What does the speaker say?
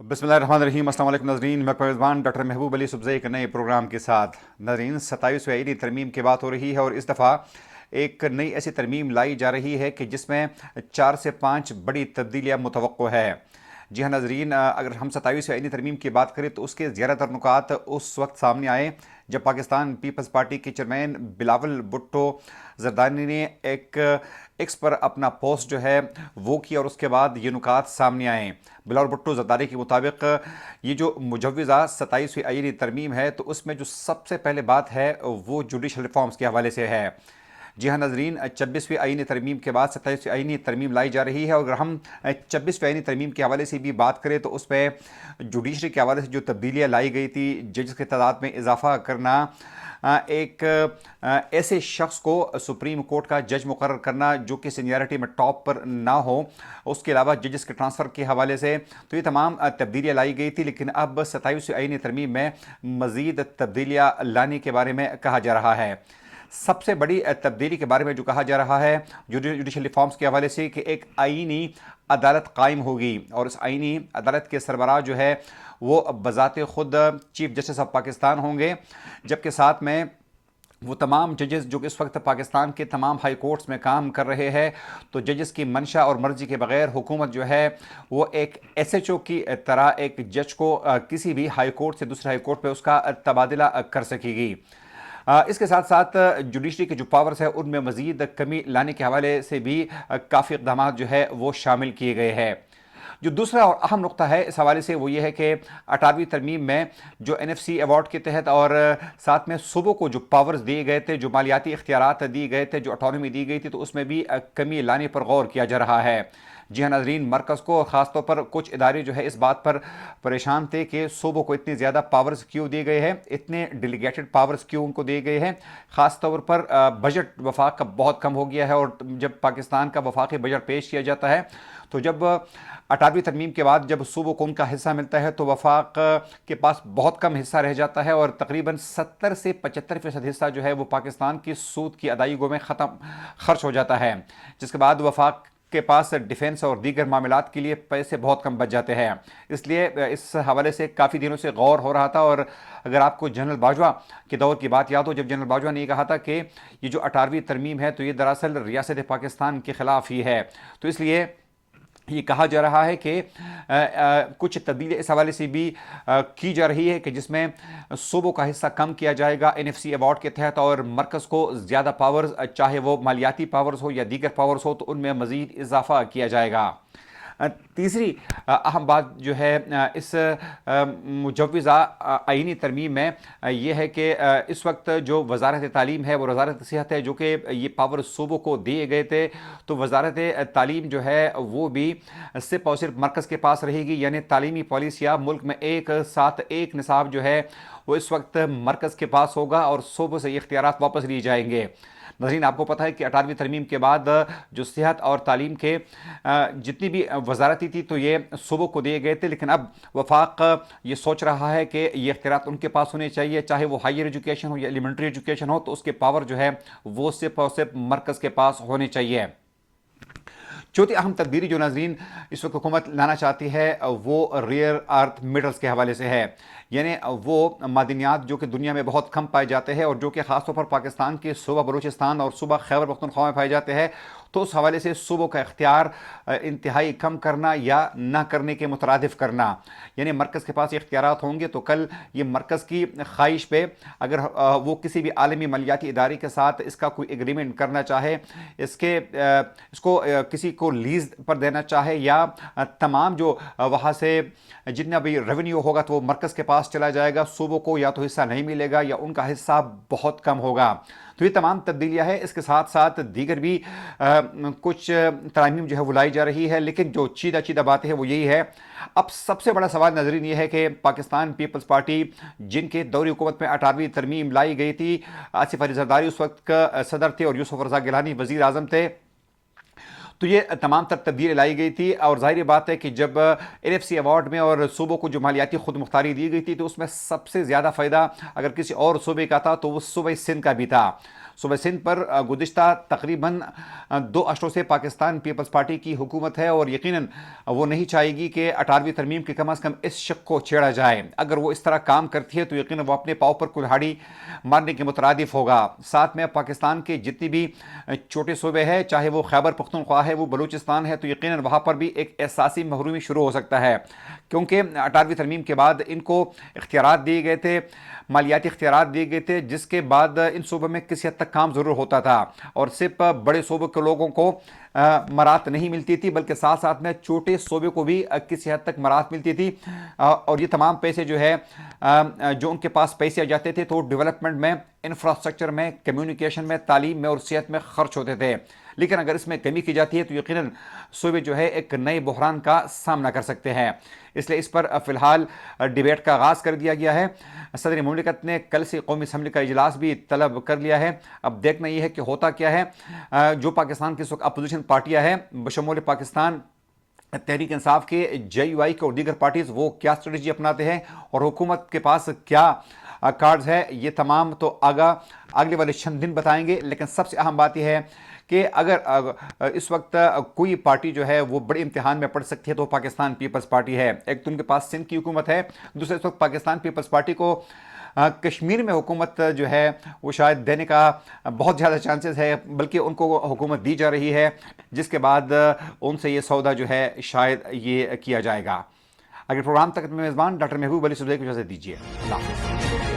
بسم اللہ الرحمن الرحیم۔ السلام علیکم ناظرین، میں پرویزوان ڈاکٹر محبوب علی صبح ایک نئے پروگرام کے ساتھ۔ ناظرین، 27ویں آئینی ترمیم کی بات ہو رہی ہے اور اس دفعہ ایک نئی ایسی ترمیم لائی جا رہی ہے کہ جس میں 4 سے 5 بڑی تبدیلیاں متوقع ہے۔ جی ہاں ناظرین، اگر ہم 27ویں آئینی ترمیم کی بات کریں تو اس کے زیادہ تر نکات اس وقت سامنے آئے جب پاکستان پیپلز پارٹی کے چیئرمین بلاول بھٹو زرداری نے ایک ایکس پر اپنا پوسٹ جو ہے وہ کیا اور اس کے بعد یہ نکات سامنے آئے۔ بلاول بھٹو زرداری کے مطابق یہ جو مجوزہ 27ویں آئینی ترمیم ہے تو اس میں جو سب سے پہلے بات ہے وہ جوڈیشل ریفارمز کے حوالے سے ہے۔ جی ہاں ناظرین، 26ویں آئینی ترمیم کے بعد 27ویں آئینی ترمیم لائی جا رہی ہے، اور اگر ہم 26ویں آئینی ترمیم کے حوالے سے بھی بات کریں تو اس پہ جوڈیشری کے حوالے سے جو تبدیلیاں لائی گئی تھی، ججز کی تعداد میں اضافہ کرنا، ایک ایسے شخص کو سپریم کورٹ کا جج مقرر کرنا جو کہ سینیارٹی میں ٹاپ پر نہ ہو، اس کے علاوہ ججز کے ٹرانسفر کے حوالے سے، تو یہ تمام تبدیلیاں لائی گئی تھی۔ لیکن اب 27ویں آئینی ترمیم میں مزید تبدیلیاں لانے کے بارے میں کہا جا رہا ہے۔ سب سے بڑی تبدیلی کے بارے میں جو کہا جا رہا ہے جوڈیشل ریفارمز کے حوالے سے، کہ ایک آئینی عدالت قائم ہوگی، اور اس آئینی عدالت کے سربراہ جو ہے وہ بذات خود چیف جسٹس آف پاکستان ہوں گے، جبکہ ساتھ میں وہ تمام ججز جو کہ اس وقت پاکستان کے تمام ہائی کورٹس میں کام کر رہے ہیں، تو ججز کی منشا اور مرضی کے بغیر حکومت جو ہے وہ ایک ایس ایچ او کی طرح ایک جج کو کسی بھی ہائی کورٹ سے دوسرے ہائی کورٹ پہ اس کا تبادلہ کر سکے گی۔ اس کے ساتھ ساتھ جوڈیشری کے جو پاورز ہے ان میں مزید کمی لانے کے حوالے سے بھی کافی اقدامات جو ہے وہ شامل کیے گئے ہیں۔ جو دوسرا اور اہم نقطہ ہے اس حوالے سے وہ یہ ہے کہ 18ویں ترمیم میں جو این ایف سی ایوارڈ کے تحت اور ساتھ میں صوبوں کو جو پاورز دیے گئے تھے، جو مالیاتی اختیارات دیے گئے تھے، جو اٹانومی دی گئی تھی، تو اس میں بھی کمی لانے پر غور کیا جا رہا ہے۔ جی ہاں ناظرین، مرکز کو خاص طور پر کچھ ادارے جو ہے اس بات پر پریشان تھے کہ صوبوں کو اتنے زیادہ پاورز کیوں دیے گئے ہیں، اتنے ڈیلیگیٹڈ پاورز کیوں ان کو دیے گئے ہیں۔ خاص طور پر بجٹ وفاق کا بہت کم ہو گیا ہے، اور جب پاکستان کا وفاقی بجٹ پیش کیا جاتا ہے تو جب 18ویں ترمیم کے بعد جب صوبوں کو ان کا حصہ ملتا ہے تو وفاق کے پاس بہت کم حصہ رہ جاتا ہے، اور تقریباً 70 سے 75% حصہ جو ہے وہ پاکستان کی سود کی ادائیگیوں میں خرچ ہو جاتا ہے، جس کے بعد وفاق کے پاس ڈیفنس اور دیگر معاملات کے لیے پیسے بہت کم بچ جاتے ہیں۔ اس لیے اس حوالے سے کافی دنوں سے غور ہو رہا تھا، اور اگر آپ کو جنرل باجوہ کے دور کی بات یاد ہو، جب جنرل باجوہ نے یہ کہا تھا کہ یہ جو 18ویں ترمیم ہے تو یہ دراصل ریاست پاکستان کے خلاف ہی ہے، تو اس لیے یہ کہا جا رہا ہے کہ کچھ تبدیلی اس حوالے سے بھی کی جا رہی ہے کہ جس میں صوبوں کا حصہ کم کیا جائے گا این ایف سی ایوارڈ کے تحت، اور مرکز کو زیادہ پاورز، چاہے وہ مالیاتی پاورز ہو یا دیگر پاورز ہو، تو ان میں مزید اضافہ کیا جائے گا۔ تیسری اہم بات جو ہے اس مجوزہ آئینی ترمیم میں یہ ہے کہ اس وقت جو وزارت تعلیم ہے وہ وزارت صحت ہے، جو کہ یہ پاور صوبوں کو دیے گئے تھے، تو وزارت تعلیم جو ہے وہ بھی صرف اور صرف مرکز کے پاس رہے گی، یعنی تعلیمی پالیسیاں ملک میں ایک ساتھ ایک نصاب جو ہے وہ اس وقت مرکز کے پاس ہوگا، اور صوبوں سے یہ اختیارات واپس لیے جائیں گے۔ ناظرین، آپ کو پتہ ہے کہ 18ویں ترمیم کے بعد جو صحت اور تعلیم کے جتنی بھی وزارتی تھی تو یہ صوبوں کو دیے گئے تھے، لیکن اب وفاق یہ سوچ رہا ہے کہ یہ اختیارات ان کے پاس ہونے چاہیے، چاہے وہ ہائر ایجوکیشن ہو یا ایلیمنٹری ایجوکیشن ہو، تو اس کے پاور جو ہے وہ صرف اور صرف مرکز کے پاس ہونے چاہیے۔ چوتھی اہم تبدیلی جو ناظرین اس وقت حکومت لانا چاہتی ہے وہ ریئر ارتھ میٹلز کے حوالے سے ہے، یعنی وہ معدنیات جو کہ دنیا میں بہت کم پائے جاتے ہیں اور جو کہ خاص طور پر پاکستان کے صوبہ بلوچستان اور صوبہ خیبر پختونخوا میں پائے جاتے ہیں، تو اس حوالے سے صوبوں کا اختیار انتہائی کم کرنا یا نہ کرنے کے مترادف کرنا، یعنی مرکز کے پاس یہ اختیارات ہوں گے تو کل یہ مرکز کی خواہش پہ اگر وہ کسی بھی عالمی مالیاتی ادارے کے ساتھ اس کا کوئی ایگریمنٹ کرنا چاہے، اس کو کسی کو لیز پر دینا چاہے، یا تمام جو وہاں سے جتنا بھی ریونیو ہوگا تو وہ مرکز کے پاس چلا جائے گا، صوبوں کو یا تو حصہ نہیں ملے گا یا ان کا حصہ بہت کم ہوگا۔ تو یہ تمام تبدیلیاں ہیں، اس کے ساتھ ساتھ دیگر بھی کچھ ترامیم جو ہے وہ لائی جا رہی ہے، لیکن جو چیدہ باتیں ہیں وہ یہی ہے۔ اب سب سے بڑا سوال ناظرین یہ ہے کہ پاکستان پیپلز پارٹی جن کے دور حکومت میں 18ویں ترمیم لائی گئی تھی، آصف علی زرداری اس وقت کا صدر تھے اور یوسف رضا گیلانی وزیر اعظم تھے، تو یہ تمام تر تبدیلی لائی گئی تھی، اور ظاہر بات ہے کہ جب این ایف سی ایوارڈ میں اور صوبوں کو جو مالیاتی خود مختاری دی گئی تھی تو اس میں سب سے زیادہ فائدہ اگر کسی اور صوبے کا تھا تو وہ صوبہ سندھ کا بھی تھا۔ صوبہ سندھ پر گزشتہ تقریباً 2 اشروں سے پاکستان پیپلز پارٹی کی حکومت ہے، اور یقیناً وہ نہیں چاہے گی کہ 18ویں ترمیم کے کم از کم اس شق کو چھیڑا جائے۔ اگر وہ اس طرح کام کرتی ہے تو یقیناً وہ اپنے پاؤں پر کلہاڑی مارنے کے مترادف ہوگا۔ ساتھ میں پاکستان کے جتنی بھی چھوٹے صوبے ہیں، چاہے وہ خیبر پختونخوا ہے، وہ بلوچستان ہے، تو یقیناً وہاں پر بھی ایک احساسی محرومی شروع ہو سکتا ہے، کیونکہ 18ویں ترمیم کے بعد ان کو اختیارات دیے گئے تھے، مالیاتی اختیارات دیے گئے تھے، جس کے بعد ان صوبوں میں کسی حد تک کام ضرور ہوتا تھا، اور صرف بڑے صوبوں کے لوگوں کو مراعات نہیں ملتی تھی، بلکہ ساتھ ساتھ میں چھوٹے صوبے کو بھی کسی حد تک مراعات ملتی تھی، اور یہ تمام پیسے جو ہے جو ان کے پاس پیسے آ جاتے تھے تو ڈیولپمنٹ میں، انفراسٹرکچر میں، کمیونیکیشن میں، تعلیم میں اور صحت میں خرچ ہوتے تھے۔ لیکن اگر اس میں کمی کی جاتی ہے تو یقیناً صوبے جو ہے ایک نئے بحران کا سامنا کر سکتے ہیں، اس لیے اس پر فی الحال ڈیبیٹ کا آغاز کر دیا گیا ہے۔ صدر مملکت نے کل سے قومی اسمبلی کا اجلاس بھی طلب کر لیا ہے۔ اب دیکھنا یہ ہے کہ ہوتا کیا ہے۔ جو پاکستان کی اس وقت اپوزیشن پارٹیاں ہیں بشمول پاکستان تحریک انصاف کے، JUI کے اور دیگر پارٹیز، وہ کیا اسٹریٹجی اپناتے ہیں اور حکومت کے پاس کیا کارڈز ہے، یہ تمام تو اگلے والے چند دن بتائیں گے۔ لیکن سب سے اہم بات یہ ہے کہ اگر اس وقت کوئی پارٹی جو ہے وہ بڑے امتحان میں پڑ سکتی ہے تو پاکستان پیپلز پارٹی ہے۔ ایک تو ان کے پاس سندھ کی حکومت ہے، دوسرے اس وقت پاکستان پیپلز پارٹی کو کشمیر میں حکومت جو ہے وہ شاید دینے کا بہت زیادہ چانسز ہے، بلکہ ان کو حکومت دی جا رہی ہے، جس کے بعد ان سے یہ سودا جو ہے شاید یہ کیا جائے گا۔ اگر پروگرام تک میں میزبان ڈاکٹر محبوب علی صبزئی کو اجازت دیجیے، اللہ حافظ۔